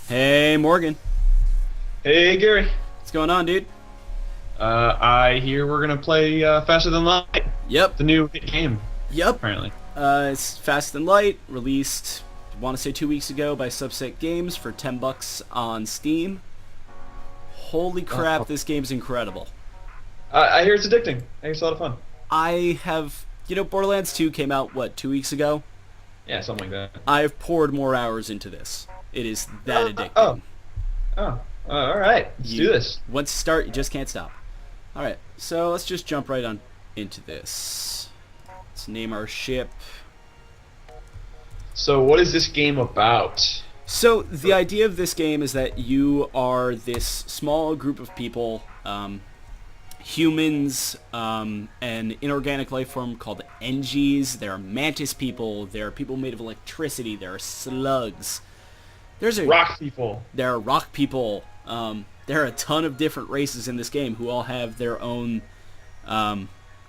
Hey, Morgan. Hey Gary, What's going on, dude? I hear we're gonna play Faster Than Light, Yep. the new hit game, Yep. apparently. It's Fast and Light, released, I want to say 2 weeks ago by Subset Games for $10 on Steam. Holy crap, this game's incredible. I hear it's addicting. I hear it's a lot of fun. I have, Borderlands 2 came out, 2 weeks ago? Yeah, something like that. I've poured more hours into this. It is that addicting. All right. Let's do this. Once you start, you just can't stop. Alright, so let's just jump right on into this. Let's name our ship. So, what is this game about? So the idea of this game is that you are this small group of people, humans, an inorganic life form called NGs. There are mantis people. There are people made of electricity. There are slugs. Rock people. There are rock people. There are a ton of different races in this game who all have their own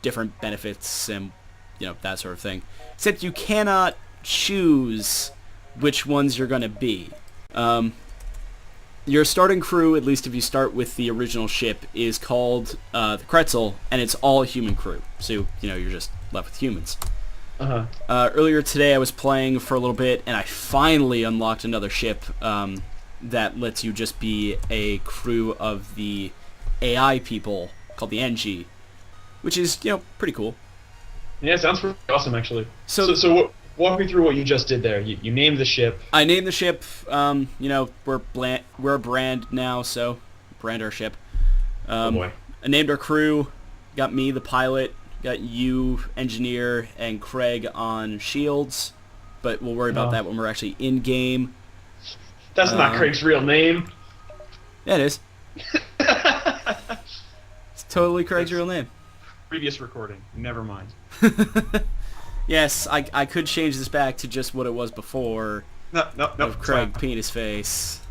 different benefits and that sort of thing. Except you cannot choose which ones you're going to be. Your starting crew, at least if you start with the original ship, is called the Kretzel, and it's all a human crew. So, you're just left with humans. Earlier today I was playing for a little bit, and I finally unlocked another ship that lets you just be a crew of the AI people called the NG, which is, pretty cool. Yeah, it sounds pretty awesome, actually. So Walk me through what you just did there. You named the ship. I named the ship. We're a brand now, so brand our ship. Oh boy. I named our crew. Got me, the pilot. Got you, engineer, and Craig on shields. But we'll worry about that when we're actually in game. That's not Craig's real name. Yeah, it is. It's totally Craig's real name. Previous recording. Never mind. Yes, I could change this back to just what it was before. No. Of Craig Penis Face.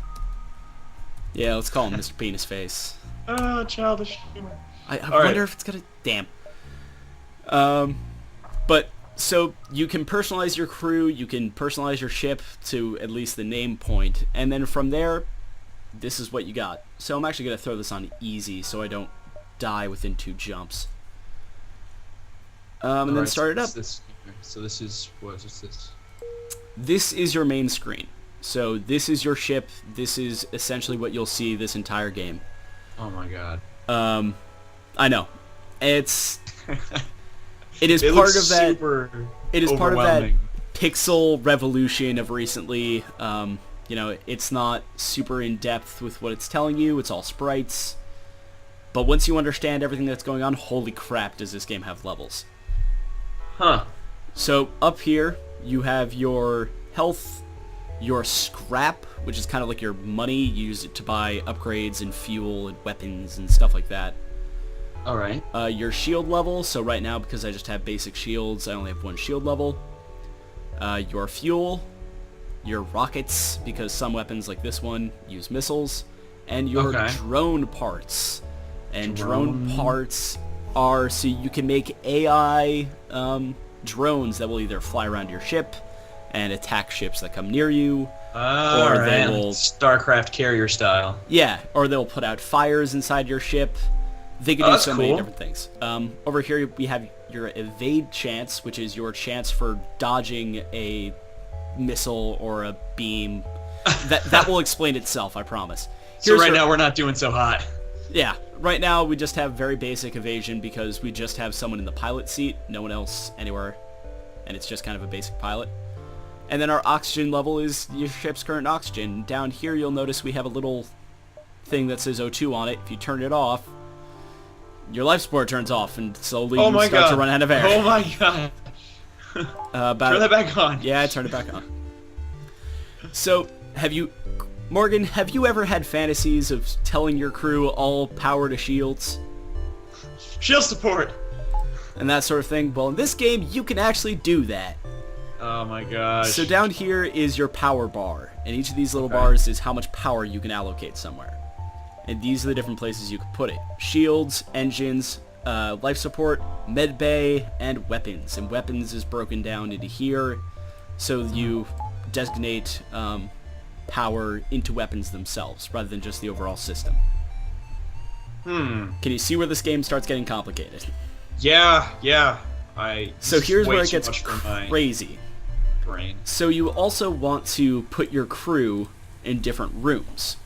Yeah, let's call him Mr. Penis Face. Oh, childish humor. I wonder if it's gonna... Damn. But, so, you can personalize your crew, you can personalize your ship to at least the name point, and then from there, this is what you got. So I'm actually gonna throw this on easy so I don't die within 2 jumps. And then start it up. So this is, what is this? This is your main screen. So this is your ship. This is essentially what you'll see this entire game. Oh my god. I know. It is It part looks of that. super It is part of that overwhelming. pixel revolution of recently. It's not super in depth with what it's telling you. It's all sprites. But once you understand everything that's going on, holy crap, does this game have levels. Huh. So up here, you have your health, your scrap, which is kind of like your money. You use it to buy upgrades and fuel and weapons and stuff like that. Alright. Your shield level, so right now, because I just have basic shields, I only have 1 shield level. Your fuel, your rockets, because some weapons like this one use missiles, and your drone parts. And drone parts are so you can make AI drones that will either fly around your ship and attack ships that come near you, or they will StarCraft carrier style. Yeah, or they'll put out fires inside your ship. They could do so many cool. different things. Over here we have your evade chance, which is your chance for dodging a missile or a beam. That will explain itself, I promise. So right now we're not doing so hot. Yeah, right now we just have very basic evasion because we just have someone in the pilot seat, no one else anywhere, and it's just kind of a basic pilot. And then our oxygen level is your ship's current oxygen. Down here you'll notice we have a little thing that says O2 on it. If you turn it off, your life support turns off and slowly you start to run out of air. Oh my god. Turn that back on. Yeah, I turned it back on. So, Morgan, have you ever had fantasies of telling your crew all power to shields? Shield support. And that sort of thing? Well, in this game, you can actually do that. Oh my gosh. So down here is your power bar, and each of these little bars is how much power you can allocate somewhere. And these are the different places you can put it. Shields, engines, life support, med bay, and weapons. And weapons is broken down into here, so you designate power into weapons themselves, rather than just the overall system. Can you see where this game starts getting complicated? Yeah. So here's where it gets much for my crazy. brain. So you also want to put your crew in different rooms.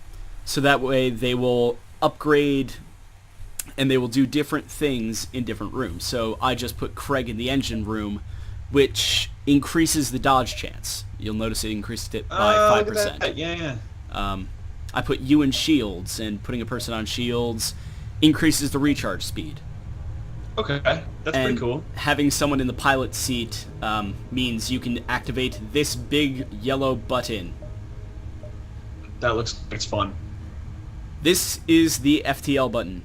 So that way they will upgrade and they will do different things in different rooms. So I just put Craig in the engine room, which increases the dodge chance. You'll notice it increased it by 5%. Look at that. Yeah. I put you in shields, and putting a person on shields increases the recharge speed. Okay, that's And pretty cool. having someone in the pilot seat means you can activate this big yellow button. That looks like it's fun. This is the FTL button.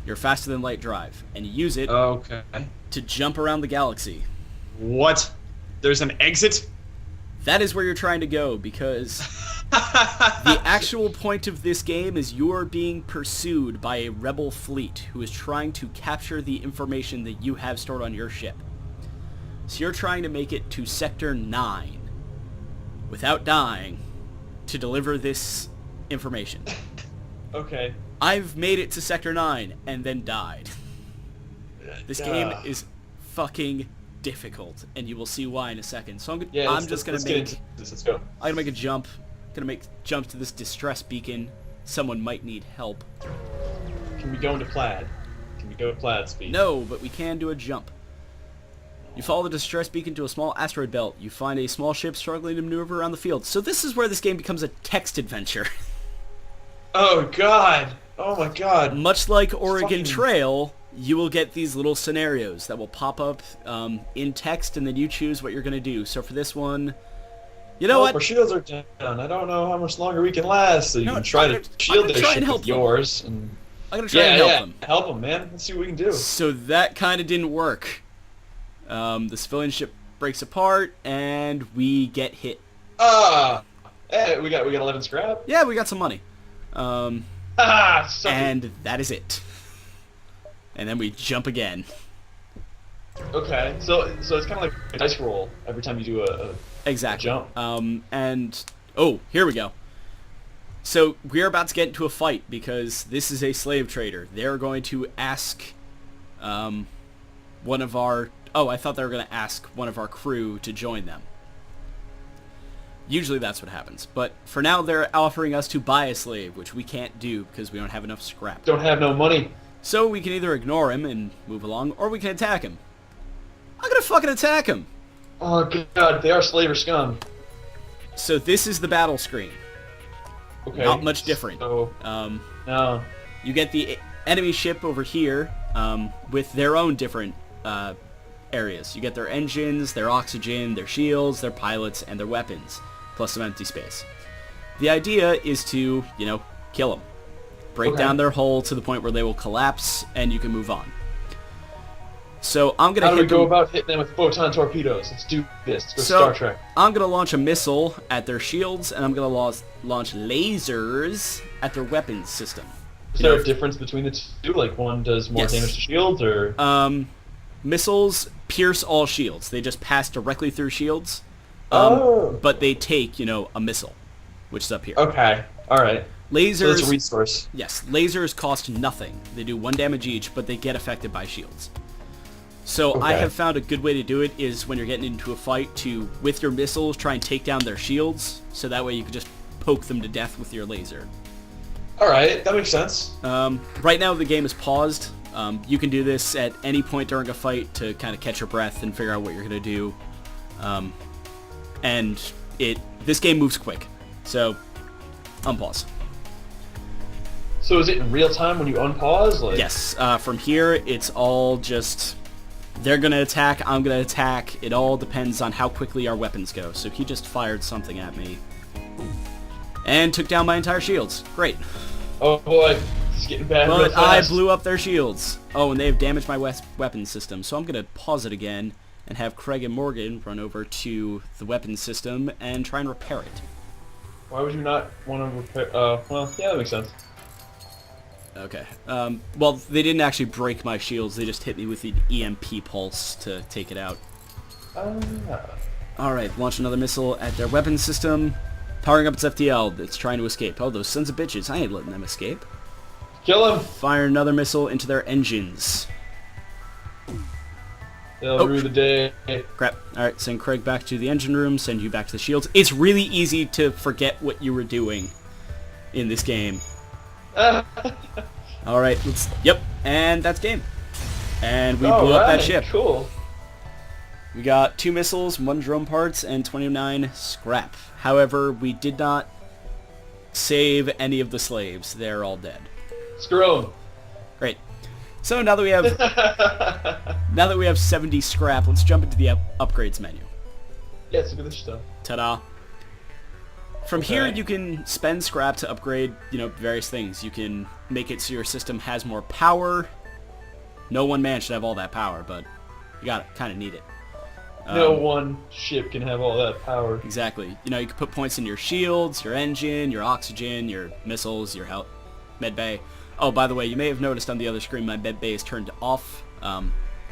Your faster than light drive, and you use it Okay. to jump around the galaxy. What? There's an exit? That is where you're trying to go, because the actual point of this game is you're being pursued by a rebel fleet who is trying to capture the information that you have stored on your ship. So you're trying to make it to Sector 9 without dying to deliver this information. Okay. I've made it to Sector 9 and then died. This game is fucking difficult, and you will see why in a second. So I'm just gonna make Let's go. I'm gonna make a jump. Gonna make jump to this distress beacon. Someone might need help. Can we go into plaid? Can we go to plaid speed? No, but we can do a jump. You follow the distress beacon to a small asteroid belt. You find a small ship struggling to maneuver around the field. So this is where this game becomes a text adventure. Oh god. Oh my god. Much like Oregon Fucking- Trail, you will get these little scenarios that will pop up in text, and then you choose what you're gonna do. So for this one, you know what? Our shields are down. I don't know how much longer we can last. So you No, can try I'm to gonna shield their try and ship help with them. yours. And I'm gonna try and help them. Help them, man. Let's see what we can do. So that kind of didn't work. The civilian ship breaks apart, and we get hit. Hey, we got 11 scrap. Yeah, we got some money. Suck it. And that is it. And then we jump again. Okay, so it's kind of like a dice roll every time you do a Exactly. jump. And oh, here we go. So we're about to get into a fight because this is a slave trader. They're going to ask one of our... Oh, I thought they were going to ask one of our crew to join them. Usually that's what happens. But for now, they're offering us to buy a slave, which we can't do because we don't have enough scrap. Don't have no money. So we can either ignore him and move along, or we can attack him. I'm gonna fucking attack him! Oh god, they are slaver scum. So this is the battle screen. Okay. Not much different. So, no. You get the enemy ship over here with their own different areas. You get their engines, their oxygen, their shields, their pilots, and their weapons, plus some empty space. The idea is to, kill them. Break down their hull to the point where they will collapse, and you can move on. So I'm gonna How do we hit go them. about hitting them with photon torpedoes? Let's do this. Let's go So Star Trek. I'm gonna launch a missile at their shields, and I'm gonna launch lasers at their weapons system. Is there a difference between the two? Like one does more Yes. damage to shields, or Missiles pierce all shields. They just pass directly through shields. But they take, a missile, which is up here. okay, all right. Lasers. So it's a resource. Yes, lasers cost nothing. They do 1 damage each, but they get affected by shields. So I Okay. have found a good way to do it is when you're getting into a fight to, with your missiles, try and take down their shields, so that way you can just poke them to death with your laser. All right, that makes sense. Right now the game is paused. You can do this at any point during a fight to kind of catch your breath and figure out what you're going to do. And this game moves quick, so unpause. So is it in real time when you unpause? Like, Yes, from here it's all just... They're going to attack, I'm going to attack. It all depends on how quickly our weapons go. So he just fired something at me. And took down my entire shields. Great. Oh boy, it's getting bad real But I fast. blew up their shields. Oh, and they have damaged my weapons system. So I'm going to pause it again and have Craig and Morgan run over to the weapons system and try and repair it. Why would you not want to repair? Well, yeah, that makes sense. Okay. Well, they didn't actually break my shields. They just hit me with the EMP pulse to take it out. Alright, launch another missile at their weapons system. Powering up its FTL. It's trying to escape. Oh, those sons of bitches. I ain't letting them escape. Kill him. Fire another missile into their engines. They'll rue the day. Crap. Alright, send Craig back to the engine room. Send you back to the shields. It's really easy to forget what you were doing in this game. Alright, let's... Yep, and that's game. And we blew up that ship. Cool. We got 2 missiles, 1 drone parts, and 29 scrap. However, we did not save any of the slaves. They're all dead. Screw 'em. Great. So now that we have 70 scrap, let's jump into the upgrades menu. Yeah, let's look at this stuff. Ta-da. From here, you can spend scrap to upgrade, various things. You can make it so your system has more power. No one man should have all that power, but you kind of need it. No one ship can have all that power. Exactly. You can put points in your shields, your engine, your oxygen, your missiles, your health, med bay. Oh, by the way, you may have noticed on the other screen my med bay is turned off.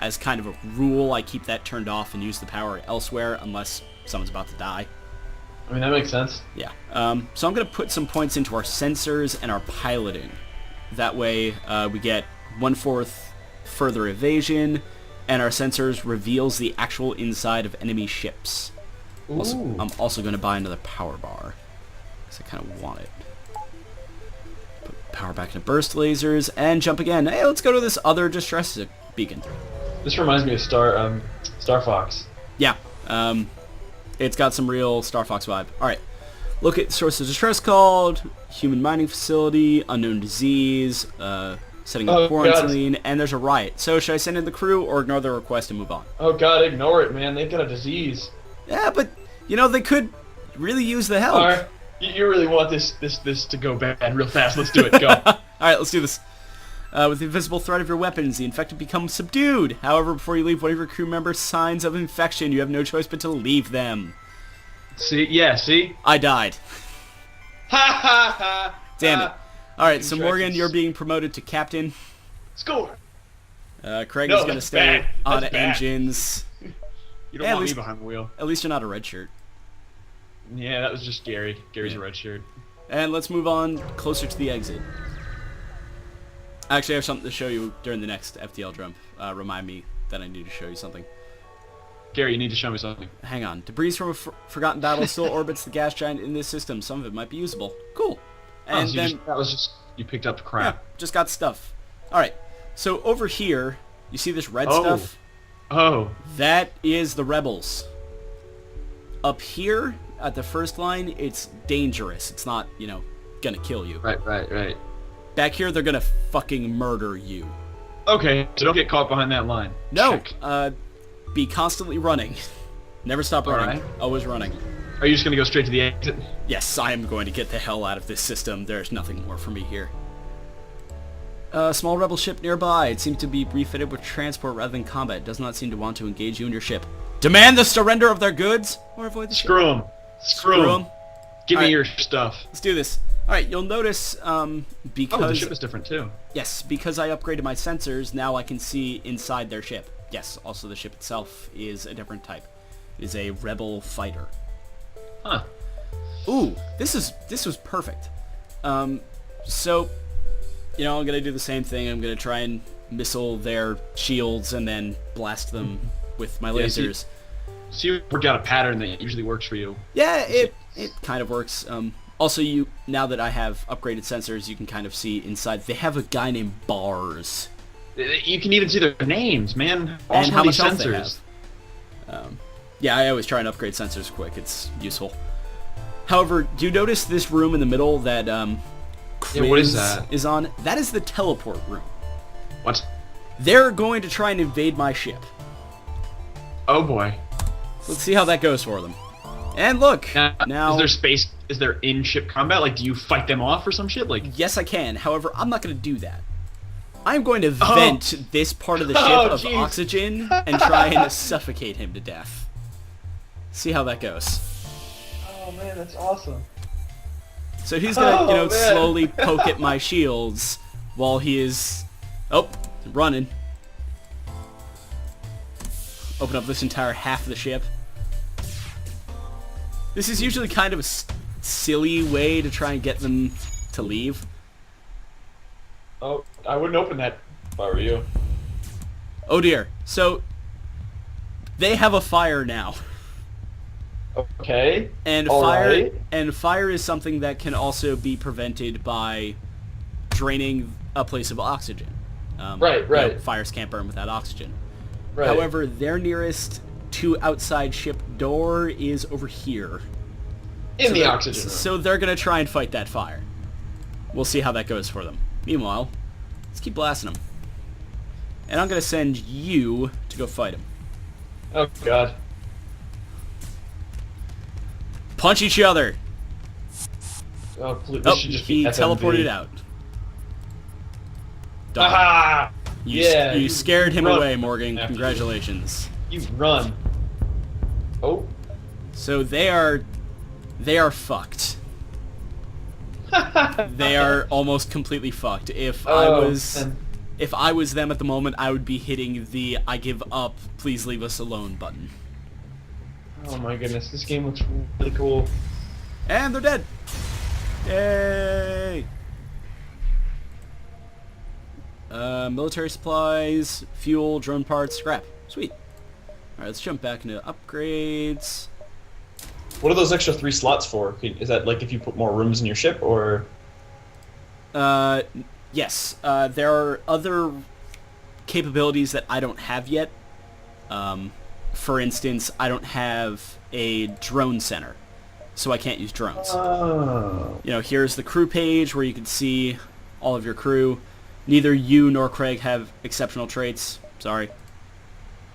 As kind of a rule, I keep that turned off and use the power elsewhere unless someone's about to die. I mean, that makes sense. Yeah. So I'm going to put some points into our sensors and our piloting. That way we get 1/4 further evasion, and our sensors reveals the actual inside of enemy ships. Also, I'm also going to buy another power bar, because I kind of want it. Put power back into burst lasers, and jump again. Hey, let's go to this other distress beacon. This reminds me of Star Fox. Yeah. It's got some real Star Fox vibe. Alright. Look at source of distress called, human mining facility, unknown disease, setting up quarantine, and there's a riot. So should I send in the crew or ignore the request and move on? Oh god, ignore it, man. They've got a disease. Yeah, but, they could really use the help. Alright, you really want this to go bad real fast. Let's do it. Go. Alright, let's do this. With the invisible threat of your weapons, the infected become subdued. However, before you leave one of your crew members signs of infection, you have no choice but to leave them. See? Yeah, see? I died. Ha ha ha! Damn it. Alright, so Morgan, you're being promoted to captain. Score! Craig is going to stay on engines. You don't want me behind the wheel. At least you're not a red shirt. Yeah, that was just Gary. Gary's a red shirt. And let's move on closer to the exit. Actually, I have something to show you during the next FTL jump. Remind me that I need to show you something. Gary, you need to show me something. Hang on. Debris from a forgotten battle still orbits the gas giant in this system. Some of it might be usable. Cool. And so then you picked up crap. Yeah, just got stuff. All right. So over here, you see this red stuff? Oh. That is the rebels. Up here at the first line, it's dangerous. It's not, gonna kill you. Right. Back here, they're gonna fucking murder you. Okay, so don't get caught behind that line. No. Check. Be constantly running. Never stop running. Alright. Always running. Are you just gonna go straight to the exit? Yes, I am going to get the hell out of this system. There's nothing more for me here. Small rebel ship nearby. It seems to be refitted with transport rather than combat. It does not seem to want to engage you and your ship. Demand the surrender of their goods or avoid the ship. Screw them. Screw them. Give me your stuff. Let's do this. Alright, you'll notice, because... Oh, the ship is different too. Yes, because I upgraded my sensors, now I can see inside their ship. Yes, also the ship itself is a different type. It is a rebel fighter. Huh. Ooh, this was perfect. So, I'm gonna do the same thing. I'm gonna try and missile their shields and then blast them with my lasers. So you worked out a pattern that usually works for you. Yeah, it kind of works. Also, now that I have upgraded sensors, you can kind of see inside. They have a guy named Bars. You can even see their names, man. And how much health they have. Yeah, I always try and upgrade sensors quick. It's useful. However, do you notice this room in the middle that what is that? Is on? That is the teleport room. What? They're going to try and invade my ship. Oh boy. Let's see how that goes for them. And look, now is there space? Is there in-ship combat? Like, do you fight them off or some shit? Like, yes, I can. However, I'm not going to do that. I'm going to vent this part of the ship of oxygen and try and suffocate him to death. See how that goes. Oh man, that's awesome. So he's gonna, slowly poke at my shields while he is, running. Open up this entire half of the ship. This is usually kind of a silly way to try and get them to leave. Oh, I wouldn't open that if I were you. Oh dear. So, they have a fire now. Okay. And fire is something that can also be prevented by draining a place of oxygen. Right. Fires can't burn without oxygen. Right. However, their nearest to outside ship door is over here. In the oxygen room. So they're going to try and fight that fire. We'll see how that goes for them. Meanwhile, let's keep blasting them. And I'm going to send you to go fight them. Oh, God. Punch each other. Oh, please. Oh, This should just he be FMV. teleported out. Done. Aha! You scared him run away, Morgan. after Congratulations. You run. Oh. So they are fucked. They are almost completely fucked. If I was them at the moment, I would be hitting the "I give up, please leave us alone" button. Oh my goodness, this game looks really cool. And they're dead. Yay! Military supplies, fuel, drone parts, scrap. Sweet. Alright, let's jump back into upgrades. What are those extra 3 slots for? Is that like if you put more rooms in your ship, or? Yes. There are other capabilities that I don't have yet. For instance, I don't have a drone center, so I can't use drones. Oh. You know, here's the crew page where you can see all of your crew. Neither you nor Craig have exceptional traits. Sorry.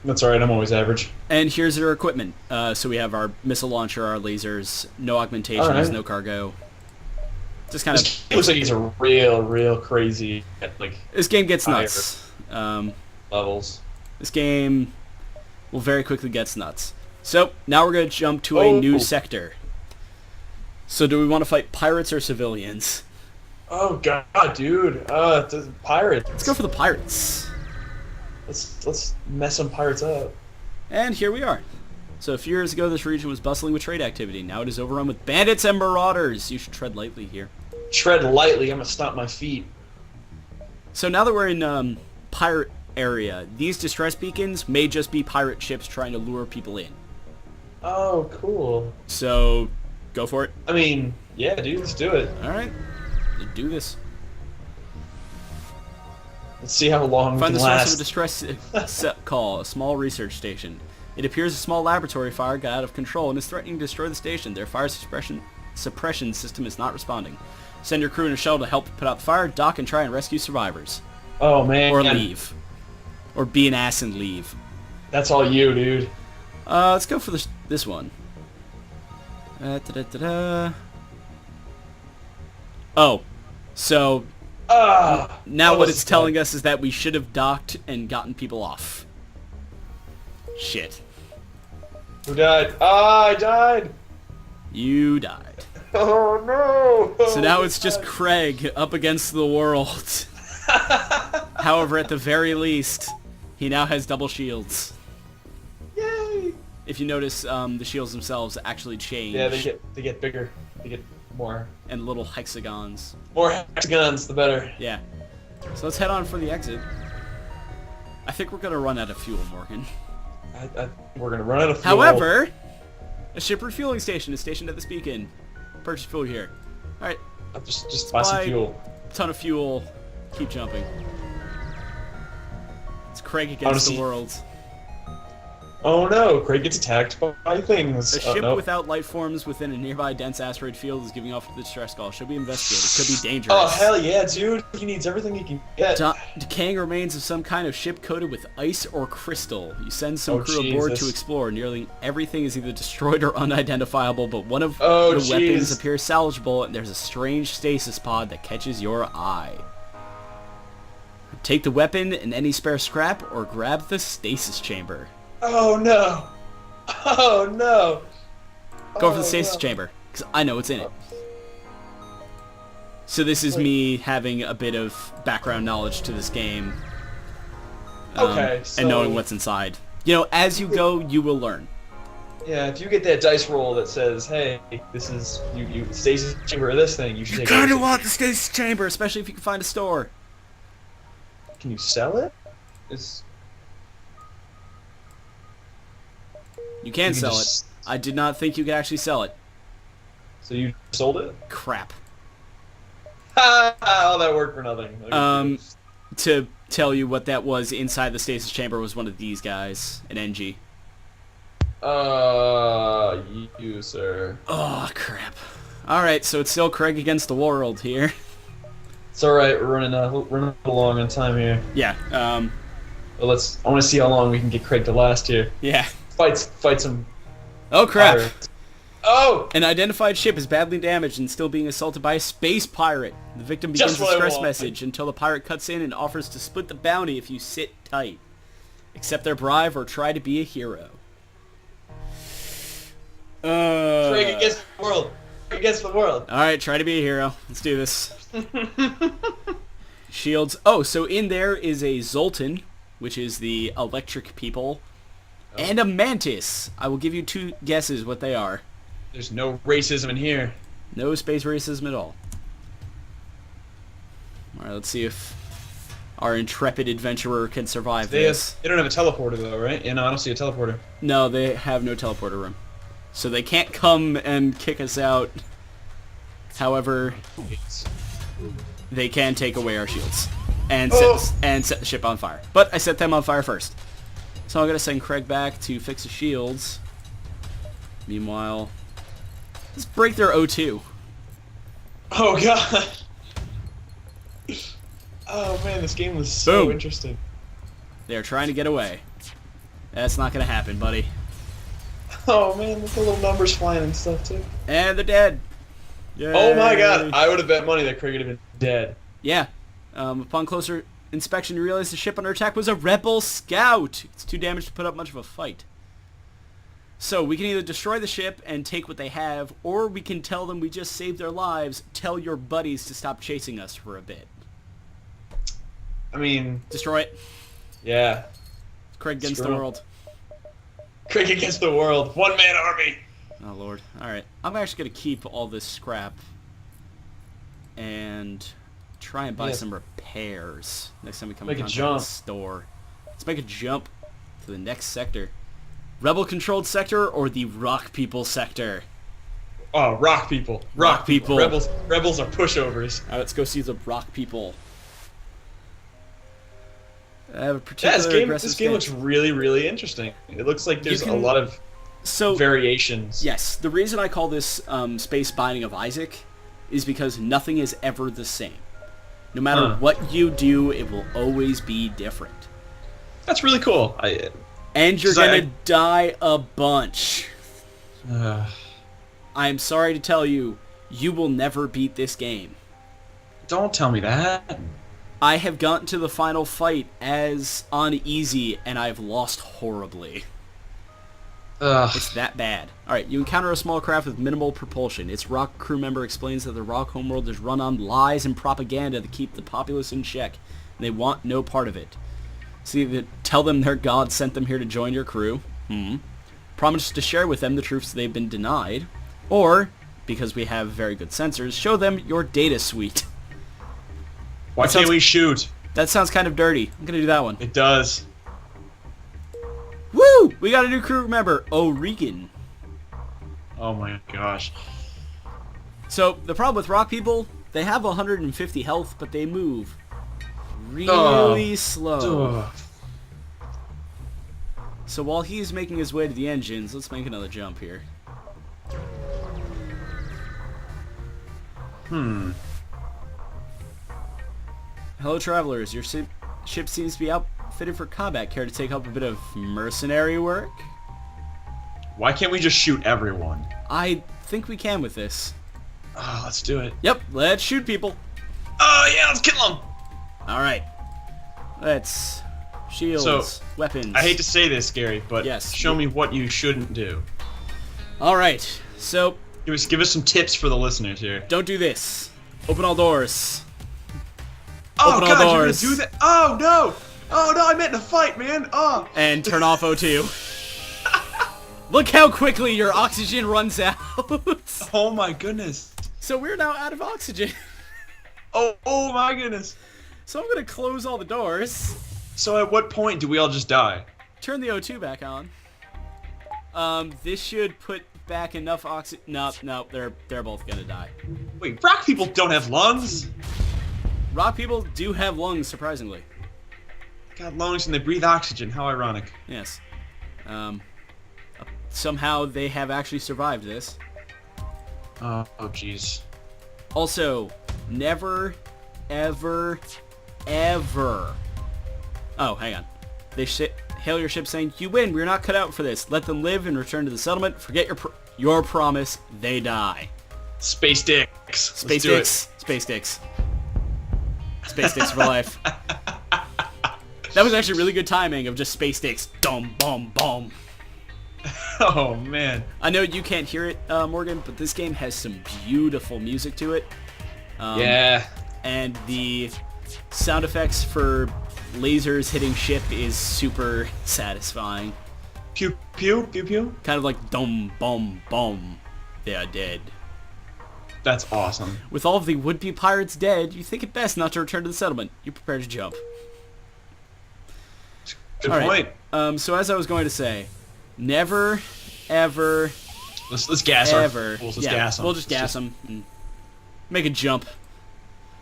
That's alright, I'm always average. And here's their equipment. So we have our missile launcher, our lasers, no augmentations, right. no cargo. Just kind This game looks like he's a real crazy, like... This game gets higher nuts. levels. This game will very quickly gets nuts. So, now we're going to jump to a new sector. So do we want to fight pirates or civilians? Oh god, dude. Pirates. Let's go for the pirates. Let's mess some pirates up. And here we are. So a few years ago, this region was bustling with trade activity. Now it is overrun with bandits and marauders. You should tread lightly here. Tread lightly, I'm gonna stomp my feet. So now that we're in pirate area, these distress beacons may just be pirate ships trying to lure people in. Oh, cool. So, go for it. I mean, yeah, dude, let's do it. Alright, let's do this. Let's see how long we Find can the source last. of a distress call, a small research station. It appears a small laboratory fire got out of control and is threatening to destroy the station. Their fire suppression system is not responding. Send your crew in a shuttle to help put out the fire, dock, and try and rescue survivors. Oh, man. Or leave. Or be an ass and leave. That's all you, dude. Let's go for this one. Oh, so now what it's telling us is that we should have docked and gotten people off. Shit. Who died? Ah, I died! You died. Oh, no! So now it's just Craig up against the world. However, at the very least, he now has double shields. Yay! If you notice, the shields themselves actually change. Yeah, they get bigger. They get more. And little hexagons. More hexagons, the better. Yeah. So let's head on for the exit. I think we're gonna run out of fuel, Morgan. We're gonna run out of fuel. However, a ship refueling station is stationed at this beacon. Purchase fuel here. Alright. Just buy some fuel. Ton of fuel. Keep jumping. It's Craig against the world. Oh no, Craig gets attacked by things. A ship without life forms within a nearby dense asteroid field is giving off the distress call. Should be investigated. Could be dangerous. Oh hell yeah, dude! He needs everything he can get. Decaying remains of some kind of ship coated with ice or crystal. You send some crew aboard to explore. Nearly everything is either destroyed or unidentifiable, but one of the weapons appears salvageable, and there's a strange stasis pod that catches your eye. Take the weapon and any spare scrap, or grab the stasis chamber. Oh no! Oh no! Go for the stasis chamber, because I know what's in it. So this is me having a bit of background knowledge to this game. Okay, so... And knowing what's inside. You know, as you go, you will learn. Yeah, if you get that dice roll that says, "Hey, this is you stasis chamber of this thing," you should You take kind it. of want the stasis chamber, especially if you can find a store. Can you sell it? It's You can sell just- it. I did not think you could actually sell it. So you sold it? Crap. Ha! All that work for nothing. Okay. To tell you what that was inside the stasis chamber was one of these guys, an NG. You, sir. Oh, crap. Alright, so it's still Craig against the world here. It's alright, we're running along on time here. Yeah, Well, I want to see how long we can get Craig to last here. yeah. Fight some Oh, crap. pirates. Oh! An identified ship is badly damaged and still being assaulted by a space pirate. The victim begins Just a what I stress want. message until the pirate cuts in and offers to split the bounty if you sit tight. Accept their bribe or try to be a hero. Craig against the world. Craig against the world. Alright, try to be a hero. Let's do this. Shields. Oh, so in there is a Zoltan, which is the electric people, and a Mantis. I will give you 2 guesses what they are. There's no racism in here. No space racism at all. Alright, let's see if our intrepid adventurer can survive this. They don't have a teleporter though, right? Yeah, no, I don't see a teleporter. No, they have no teleporter room. So they can't come and kick us out. However, they can take away our shields and set the ship on fire. But I set them on fire first. So I'm going to send Craig back to fix the shields. Meanwhile, let's break their O2. Oh god. Oh man, this game was so Boom. interesting. They're trying to get away. That's not going to happen, buddy. Oh man, look at the little numbers flying and stuff too. And they're dead. Yay. Oh my god, I would have bet money that Craig would have been dead. Yeah. Upon closer inspection, you realize the ship under attack was a rebel scout. It's too damaged to put up much of a fight. So we can either destroy the ship and take what they have, or we can tell them we just saved their lives. Tell your buddies to stop chasing us for a bit. I mean, Destroy it. yeah. Craig against Screw the 'em. world. Craig against the world. One-man army. Oh, Lord. Alright. I'm actually going to keep all this scrap and try and buy Yes. some repairs next time we come Make in a contact jump. with the store. Let's make a jump to the next sector. Rebel-controlled sector or the Rock People sector? Oh, rock people. Rock people. Rebels are pushovers. Alright, let's go see the Rock People. I have a Yeah, particular this game looks really, really interesting. It looks like there's a lot of variations. Yes, the reason I call this Space Binding of Isaac is because nothing is ever the same. No matter what you do, it will always be different. That's really cool. And you're gonna die a bunch. I'm sorry to tell you, you will never beat this game. Don't tell me that. I have gotten to the final fight as on easy, and I've lost horribly. It's that bad. Alright, you encounter a small craft with minimal propulsion. Its Rock crew member explains that the Rock homeworld is run on lies and propaganda to keep the populace in check, and they want no part of it. So either tell them their god sent them here to join your crew, promise to share with them the truths they've been denied, or, because we have very good sensors, show them your data suite. Why can't we shoot? That sounds kind of dirty. I'm gonna do that one. It does. Woo! We got a new crew member, O'Regan. Oh my gosh. So, the problem with Rock People, they have 150 health, but they move really slow. So while he's making his way to the engines, let's make another jump here. Hello, travelers. Your ship seems to be outfitted for combat. Care to take up a bit of mercenary work? Why can't we just shoot everyone? I think we can with this. Oh, let's do it. Yep, let's shoot people. Oh yeah, let's kill them. Alright. Let's... Shields, weapons. I hate to say this, Gary, but Yes. show me what you shouldn't do. Alright, so... Give us some tips for the listeners here. Don't do this. Open all doors. Oh Open all god, doors. you're gonna do that? Oh no! Oh no, I meant in a fight, man! Oh! And turn off O2. Look how quickly your oxygen runs out. Oh my goodness. So we're now out of oxygen. Oh my goodness. So I'm going to close all the doors. So at what point do we all just die? Turn the O2 back on. This should put back enough oxygen. No, they're both going to die. Wait, rock people don't have lungs? Rock people do have lungs, surprisingly. Got lungs and they breathe oxygen. How ironic. Yes. Somehow they have actually survived this. Oh, jeez. Also, never, ever, ever. Oh, hang on. They hail your ship saying, "You win. We're not cut out for this. Let them live and return to the settlement. Forget your promise. They die." Space dicks. Space dicks. Space dicks. Space dicks for life. That was actually really good timing of just space dicks. Dum, bum, bum. Oh, man. I know you can't hear it, Morgan, but this game has some beautiful music to it. Yeah. And the sound effects for lasers hitting ship is super satisfying. Pew, pew, pew, pew. Kind of like dum, bum, bum. They are dead. That's awesome. With all of the would-be pirates dead, you think it best not to return to the settlement. You prepare to jump. Good all point. Right. So as I was going to say, never, ever, let's gas ever. Let's gas them. We'll just gas them and make a jump.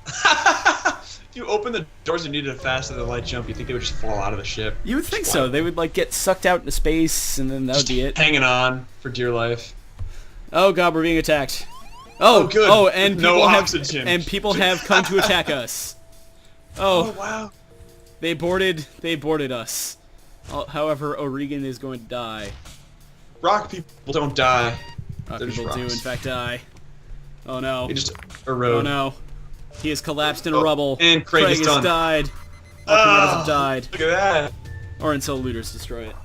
If you open the doors and needed a faster than light jump, you think they would just fall out of the ship? You would think so. They would like get sucked out into space, and then that would be it. Hanging on for dear life. Oh god, we're being attacked. Oh, good. Oh, and oxygen. And people have come to attack us. Oh wow. They boarded us. However, O'Regan is going to die. Rock people don't die. Rock people do in fact die. Oh no. They just erode. Oh no. He has collapsed into rubble. And Craig is has done. Died. All commanders have died. Look at that. Or until looters destroy it.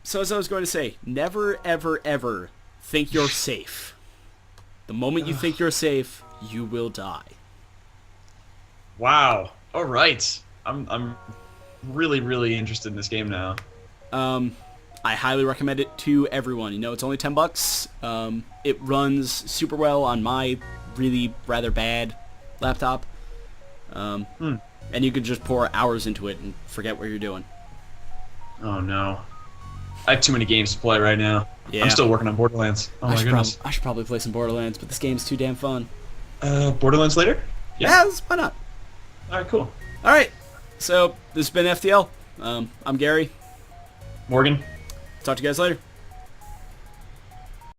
So as I was going to say, never, ever, ever think you're safe. The moment you think you're safe, you will die. Wow. All right. I'm really, really interested in this game now. I highly recommend it to everyone. You know, it's only $10. It runs super well on my really rather bad laptop. And you can just pour hours into it and forget what you're doing. Oh no. I have too many games to play right now. Yeah. I'm still working on Borderlands. Oh my goodness. I should probably play some Borderlands, but this game's too damn fun. Borderlands later? Yeah, why not? Alright, cool. Alright, so this has been FTL. I'm Gary. Morgan. Talk to you guys later.